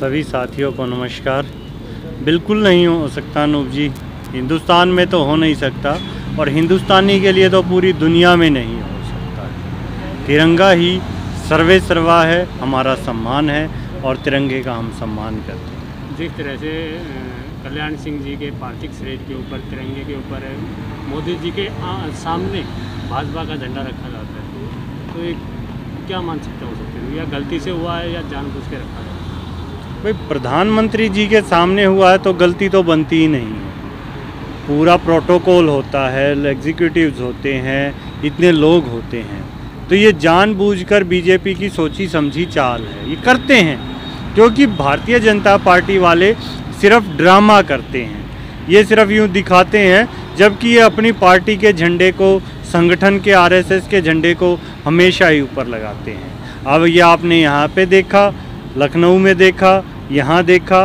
सभी साथियों को नमस्कार। बिल्कुल नहीं हो सकता अनूप जी, हिंदुस्तान में तो हो नहीं सकता और हिंदुस्तानी के लिए तो पूरी दुनिया में नहीं हो सकता। तिरंगा ही सर्वे सर्वा है, हमारा सम्मान है और तिरंगे का हम सम्मान करते हैं। जिस तरह से कल्याण सिंह जी के पार्थिव शरीर के ऊपर तिरंगे के ऊपर मोदी जी के सामने भाजपा का झंडा रखा जाता है, तो ये क्या मानसिकता हो सकती है? या गलती से हुआ है या जानबूझ के रखा है? भाई, प्रधानमंत्री जी के सामने हुआ है तो गलती तो बनती ही नहीं है। पूरा प्रोटोकॉल होता है, एग्जीक्यूटिव्स होते हैं, इतने लोग होते हैं, तो ये जानबूझकर बीजेपी की सोची समझी चाल है। ये करते हैं क्योंकि भारतीय जनता पार्टी वाले सिर्फ ड्रामा करते हैं। ये सिर्फ यूँ दिखाते हैं, जबकि ये अपनी पार्टी के झंडे को, संगठन के आरएसएस के झंडे को हमेशा ही ऊपर लगाते हैं। अब ये आपने यहाँ पे देखा, लखनऊ में देखा, यहाँ देखा,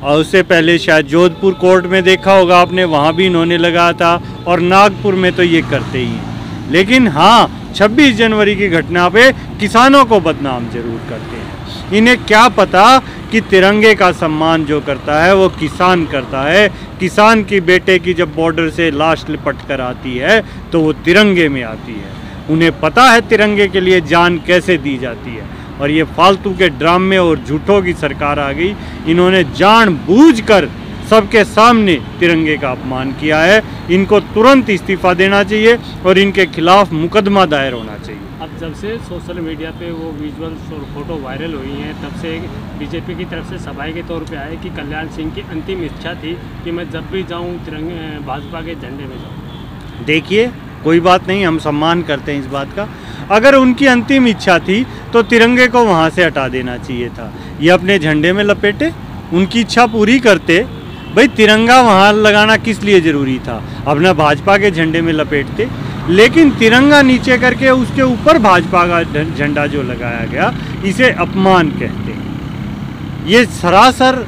और उससे पहले शायद जोधपुर कोर्ट में देखा होगा आपने, वहाँ भी इन्होंने लगाया था, और नागपुर में तो ये करते ही हैं। लेकिन हाँ, 26 जनवरी की घटना पे किसानों को बदनाम जरूर करते हैं। इन्हें क्या पता कि तिरंगे का सम्मान जो करता है वो किसान करता है। किसान की बेटे की जब बॉर्डर से लाश लिपट कर आती है तो वो तिरंगे में आती है। उन्हें पता है तिरंगे के लिए जान कैसे दी जाती है। और ये फालतू के ड्रामे और झूठों की सरकार आ गई। इन्होंने जानबूझकर सबके सामने तिरंगे का अपमान किया है। इनको तुरंत इस्तीफा देना चाहिए और इनके खिलाफ मुकदमा दायर होना चाहिए। अब जब से सोशल मीडिया पे वो विजुअल्स और फोटो वायरल हुई हैं, तब से बीजेपी की तरफ से सफाई के तौर पे आए कि कल्याण सिंह की अंतिम इच्छा थी कि मैं जब भी जाऊँ तिरंगे भाजपा के झंडे में जाऊँ। देखिए, कोई बात नहीं, हम सम्मान करते हैं इस बात का। अगर उनकी अंतिम इच्छा थी तो तिरंगे को वहाँ से हटा देना चाहिए था। ये अपने झंडे में लपेटे, उनकी इच्छा पूरी करते। भाई, तिरंगा वहाँ लगाना किस लिए ज़रूरी था? अपना भाजपा के झंडे में लपेटते। लेकिन तिरंगा नीचे करके उसके ऊपर भाजपा का झंडा जो लगाया गया, इसे अपमान कहते हैं। ये सरासर,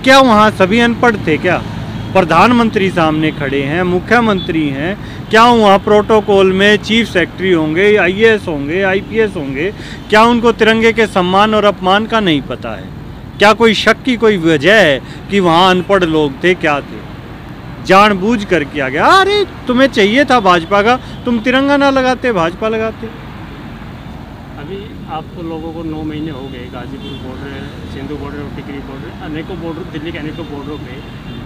क्या वहाँ सभी अनपढ़ थे क्या? प्रधानमंत्री सामने खड़े हैं, मुख्यमंत्री हैं, क्या वहाँ प्रोटोकॉल में चीफ सेक्रेटरी होंगे, आईएएस होंगे, आईपीएस होंगे? क्या उनको तिरंगे के सम्मान और अपमान का नहीं पता है? क्या कोई शक की कोई वजह है कि वहाँ अनपढ़ लोग थे? क्या थे? जानबूझ कर किया गया। अरे, तुम्हें चाहिए था भाजपा का, तुम तिरंगा ना लगाते, भाजपा लगाते। अभी आपको लोगों को 9 महीने हो गए गाजीपुर बॉर्डर, सिंधु बॉर्डर और टिकरी बॉर्डर, अनेकों बॉर्डर, दिल्ली के अनेकों बॉर्डरों पे,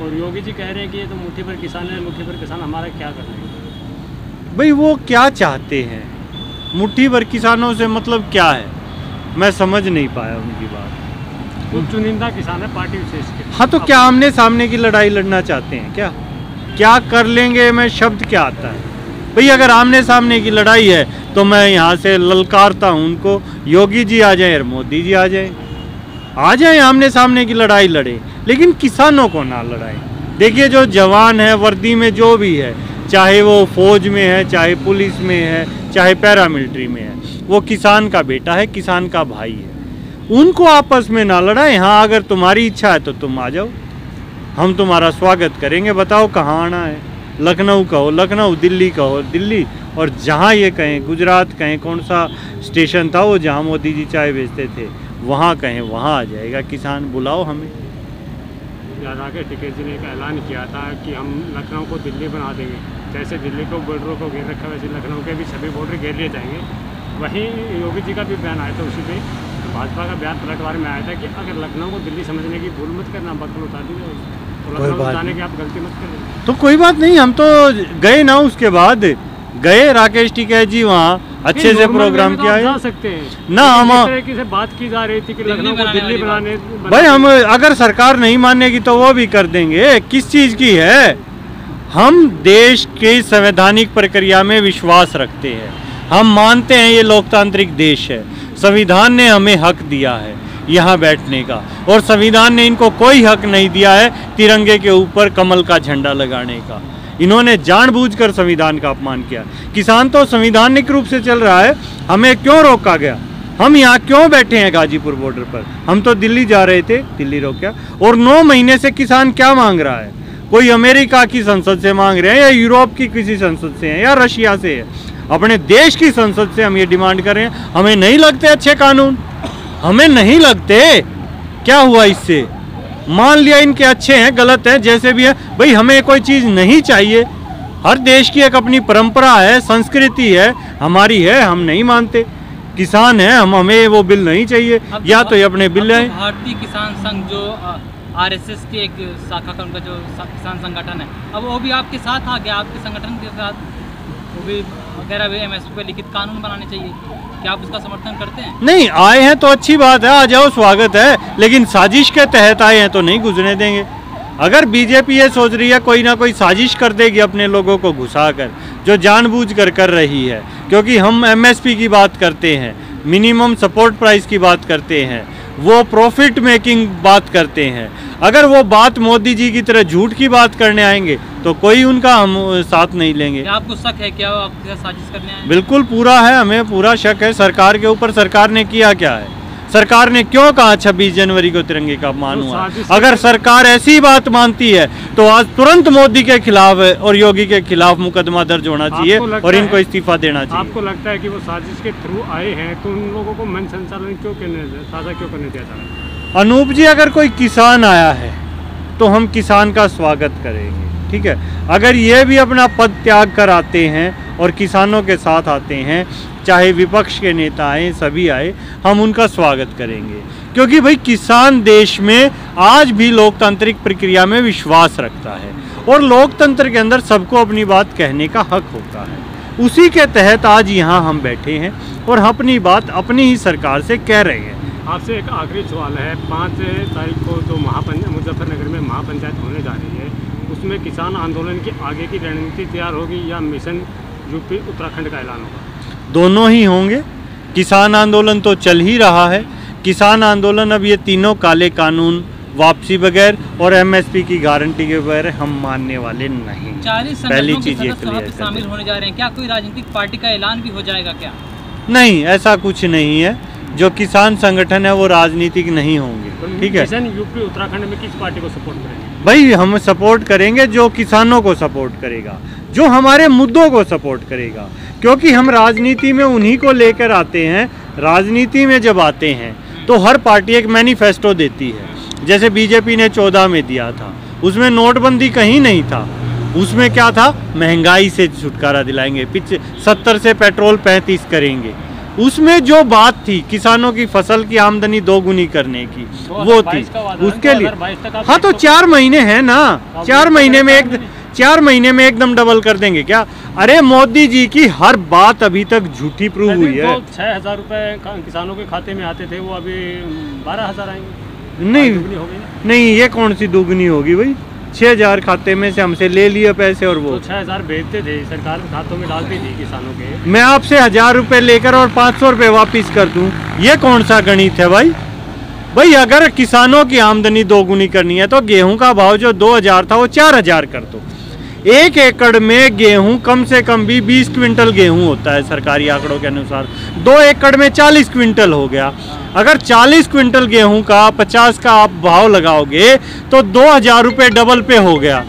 और योगी जी कह रहे हैं कि ये तो मुट्ठी भर किसान है, मुट्ठी भर किसान हमारा क्या कर रहे हैं? भाई, वो क्या चाहते हैं? मुट्ठी भर किसानों से मतलब क्या है? मैं समझ नहीं पाया उनकी बात। वो चुनिंदा किसान है पार्टी विशेष के। हाँ, तो क्या आमने सामने की लड़ाई लड़ना चाहते हैं? क्या कर लेंगे में शब्द क्या आता है? भाई, अगर आमने सामने की लड़ाई है तो मैं यहाँ से ललकारता हूँ उनको, योगी जी आ जाए और मोदी जी आ जाए, आमने सामने की लड़ाई लड़े, लेकिन किसानों को ना लड़ाए। देखिए, जो जवान है वर्दी में, जो भी है, चाहे वो फौज में है, चाहे पुलिस में है, चाहे पैरामिलिट्री में है, वो किसान का बेटा है, किसान का भाई है। उनको आपस में ना लड़ाएं। हाँ, अगर तुम्हारी इच्छा है तो तुम आ जाओ, हम तुम्हारा स्वागत करेंगे। बताओ कहाँ आना है? लखनऊ कहो लखनऊ, दिल्ली कहो दिल्ली, और जहाँ ये कहें, गुजरात कहें, कौन सा स्टेशन था वो जहाँ मोदी जी चाय बेचते थे, वहाँ कहें, वहाँ आ जाएगा किसान। बुलाओ हमें। राकेश टिकैत जी ने एक ऐलान किया था कि हम लखनऊ को दिल्ली बना देंगे। जैसे दिल्ली को बॉर्डरों को घेर रखा, वैसे लखनऊ के भी सभी बॉर्डर घेर लिए जाएंगे। वहीं योगी जी का भी बयान आया था, उसी पे भाजपा का बयान पलटवार में आया था कि अगर लखनऊ को दिल्ली समझने की भूल मत करना, बदल उतार दीजिए, तो लखनऊ जाने की आप गलती मत करें। तो कोई बात नहीं, हम तो गए ना, उसके बाद गए राकेश टिकैत जी वहाँ अच्छे से प्रोग्राम किया है। सकते हैं ना, हम से बात की जा रही थी कि लखनऊ को दिल्ली बनाने। भाई, हम अगर सरकार नहीं मानेगी तो वो भी कर देंगे। किस चीज़ की है? हम देश के संवैधानिक प्रक्रिया में विश्वास रखते हैं। हम मानते हैं ये लोकतांत्रिक देश है। संविधान ने हमें हक दिया है यहाँ बैठने का, और संविधान ने इनको कोई हक नहीं दिया है तिरंगे के ऊपर कमल का झंडा लगाने का। इन्होंने जानबूझकर संविधान का अपमान किया। किसान तो संवैधानिक रूप से चल रहा है, हमें क्यों रोका गया? हम यहाँ क्यों बैठे हैं गाजीपुर बॉर्डर पर? हम तो दिल्ली जा रहे थे, दिल्ली रोका। और 9 महीने से किसान क्या मांग रहा है? कोई अमेरिका की संसद से मांग रहे हैं, या यूरोप की किसी संसद से है, या रशिया से है? अपने देश की संसद से हम ये डिमांड कर रहे हैं। हमें नहीं लगते अच्छे कानून? हमें नहीं लगते? क्या हुआ इससे? मान लिया इनके अच्छे हैं, गलत हैं, जैसे भी है भाई, हमें कोई चीज़ नहीं चाहिए। हर देश की एक अपनी परंपरा है, संस्कृति है, हमारी है, हम नहीं मानते। किसान है, हमें वो बिल नहीं चाहिए, या तो ये अपने बिल लाएं। भारतीय किसान संघ जो आरएसएस की एक शाखा का उनका जो किसान संगठन है, अब वो भी आपके साथ आ गया, आपके संगठन के साथ वो भी वगैरह भी एमएसपी पे लिखित कानून बनाने चाहिए, क्या आप उसका समर्थन करते हैं? नहीं, आए हैं तो अच्छी बात है, आ जाओ, स्वागत है, लेकिन साजिश के तहत आए हैं तो नहीं गुजरने देंगे। अगर बीजेपी ये सोच रही है कोई ना कोई साजिश कर देगी अपने लोगों को घुसाकर, जो जानबूझकर कर रही है, क्योंकि हम एमएसपी की बात करते हैं, मिनिमम सपोर्ट प्राइस की बात करते हैं, वो प्रॉफिट मेकिंग बात करते हैं। अगर वो बात मोदी जी की तरह झूठ की बात करने आएंगे तो कोई उनका हम साथ नहीं लेंगे। क्या आपको शक है, क्या आपके साथ साजिश करने आए? बिल्कुल पूरा है, हमें पूरा शक है सरकार के ऊपर। सरकार ने किया क्या है? सरकार ने क्यों कहा 26 जनवरी को तिरंगे का अपमान हुआ? अगर सरकार ऐसी बात मानती है तो आज तुरंत मोदी के खिलाफ और योगी के खिलाफ मुकदमा दर्ज होना चाहिए और इनको इस्तीफा देना चाहिए। आपको लगता है कि वो साजिश के थ्रू आए हैं तो उन लोगों को मन संचालन क्यों साझा क्यों करने दिया जा रहा है? अनूप जी, अगर कोई किसान आया है तो हम किसान का स्वागत करेंगे, ठीक है। अगर ये भी अपना पद त्याग कर आते हैं और किसानों के साथ आते हैं, चाहे विपक्ष के नेता आए, सभी आए, हम उनका स्वागत करेंगे, क्योंकि भाई किसान देश में आज भी लोकतांत्रिक प्रक्रिया में विश्वास रखता है और लोकतंत्र के अंदर सबको अपनी बात कहने का हक होता है। उसी के तहत आज यहाँ हम बैठे हैं और अपनी बात अपनी ही सरकार से कह रहे हैं। आपसे एक आखिरी सवाल है, 5 तारीख को जो मुजफ्फरनगर में महापंचायत होने जा रही है, उसमें किसान आंदोलन की आगे की रणनीति तैयार होगी या मिशन यूपी उत्तराखंड का ऐलान होगा? दोनों ही होंगे। किसान आंदोलन तो चल ही रहा है। किसान आंदोलन अब ये तीनों काले कानून, वापसी बगैर और एमएसपी की गारंटी के बगैर हम मानने वाले नहीं। 40 पहली चीज ये शामिल होने जा रहे हैं, क्या कोई राजनीतिक पार्टी का ऐलान भी हो जाएगा क्या? नहीं, ऐसा कुछ नहीं है। जो किसान संगठन है वो राजनीतिक नहीं होंगे, ठीक है। मिशन यूपी उत्तराखंड में किस पार्टी को सपोर्ट करेंगे? भाई हम सपोर्ट करेंगे जो किसानों को सपोर्ट करेगा, जो हमारे मुद्दों को सपोर्ट करेगा, क्योंकि हम राजनीति में उन्हीं को लेकर आते हैं। राजनीति में जब आते हैं तो हर पार्टी एक मैनिफेस्टो देती है। जैसे बीजेपी ने 14 में दिया था, उसमें नोटबंदी कहीं नहीं था। उसमें क्या था? महंगाई से छुटकारा दिलाएंगे, 70 से पेट्रोल 35 करेंगे। उसमें जो बात थी किसानों की फसल की आमदनी दोगुनी करने की, वो थी उसके लिए। हाँ तो 4 महीने हैं ना, 4 महीने में एकदम डबल कर देंगे क्या? अरे मोदी जी की हर बात अभी तक झूठी प्रूव हुई है। 6,000 रुपए किसानों के खाते में आते थे, वो अभी 12,000 आएंगे। नहीं, ये कौन सी दोगुनी होगी भाई? 6,000 खाते में से हमसे ले लिए पैसे और वो तो 6,000 भेजते थे, सरकार खातों में डालती थी किसानों के। मैं आपसे 1,000 रुपए लेकर और 500 रुपए वापिस कर दूं, ये कौन सा गणित है भाई? भाई अगर किसानों की आमदनी दोगुनी करनी है तो गेहूं का भाव जो 2,000 था वो 4,000 कर दो। 1 एकड़ में गेहूं कम से कम भी 20 क्विंटल गेहूं होता है सरकारी आंकड़ों के अनुसार। 2 एकड़ में 40 क्विंटल हो गया। अगर 40 क्विंटल गेहूं का 50 का आप भाव लगाओगे तो 2,000 रुपये डबल पे हो गया।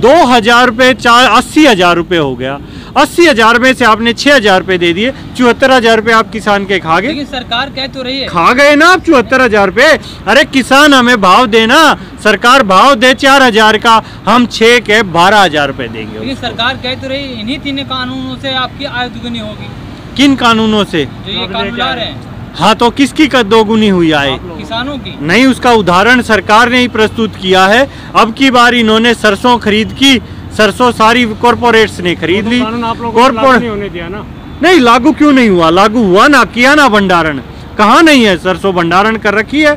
2,000 रुपये 80,000 रुपये हो गया। 80,000 में से आपने 6,000 रुपये दे दिए, 74,000 रुपये आप किसान के खा गए। लेकिन सरकार कह तो रही है, खा गए ना आप 74,000 रुपये। अरे किसान हमें भाव देना, सरकार भाव दे 4,000 का, हम 6 के 12,000 रुपये देंगे। लेकिन सरकार कह तो रही इन्हीं 3 कानूनों से आपकी आय दुगुनी होगी। किन कानूनों से? जो ये कानून ला रहे हैं। हाँ तो किसकी दोगुनी हुई आए? किसानों की। नहीं, उसका उदाहरण सरकार ने ही प्रस्तुत किया है। अब की बार इन्होंने सरसों खरीद की, सरसों सारी कॉर्पोरेट्स ने खरीद ली। नहीं, लागू क्यों नहीं हुआ? लागू हुआ ना, किया ना भंडारण। कहाँ नहीं है? सरसों भंडारण कर रखी है,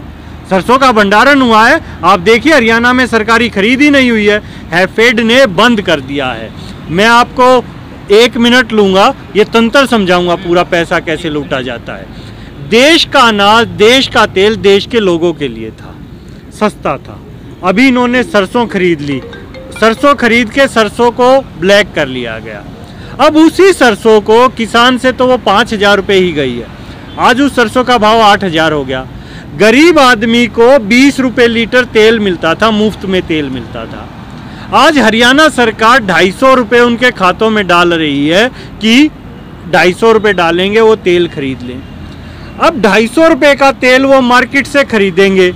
सरसों का भंडारण हुआ है। आप देखिए हरियाणा में सरकारी खरीद ही नहीं हुई है, फेड ने बंद कर दिया है। मैं आपको 1 मिनट लूंगा, ये तंत्र समझाऊंगा पूरा पैसा कैसे लूटा जाता है। देश का अनाज, देश का तेल देश के लोगों के लिए था, सस्ता था। अभी इन्होंने सरसों खरीद ली, सरसों खरीद के सरसों को ब्लैक कर लिया गया। अब उसी सरसों को किसान से तो वो 5,000 रुपये ही गई है, आज उस सरसों का भाव 8,000 हो गया। गरीब आदमी को 20 रुपये लीटर तेल मिलता था, मुफ्त में तेल मिलता था। आज हरियाणा सरकार 250 रुपये उनके खातों में डाल रही है कि 250 रुपये डालेंगे वो तेल खरीद लें। अब 250 रुपये का तेल वो मार्केट से खरीदेंगे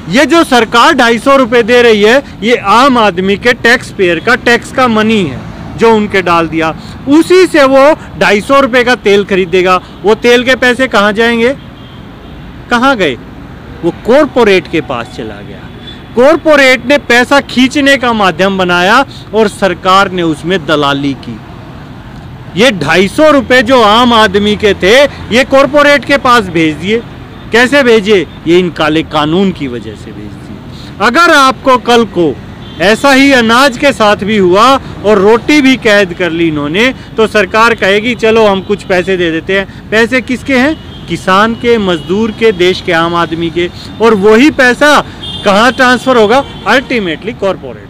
ये जो सरकार 250 रुपये दे रही है, ये आम आदमी के टैक्स पेयर का टैक्स का मनी है जो उनके डाल दिया। उसी से वो 250 रुपये का तेल खरीदेगा। वो तेल के पैसे कहाँ जाएंगे? कहाँ गए? वो कॉरपोरेट के पास चला गया। कॉरपोरेट ने पैसा खींचने का माध्यम बनाया और सरकार ने उसमें दलाली की। ये 250 रुपये जो आम आदमी के थे, ये कॉरपोरेट के पास भेज दिए। कैसे भेजे? ये इन काले कानून की वजह से भेज दिए। अगर आपको कल को ऐसा ही अनाज के साथ भी हुआ और रोटी भी कैद कर ली इन्होंने, तो सरकार कहेगी चलो हम कुछ पैसे दे देते हैं। पैसे किसके हैं? किसान के, मजदूर के, देश के आम आदमी के। और वही पैसा कहाँ ट्रांसफर होगा? Ultimately corporate.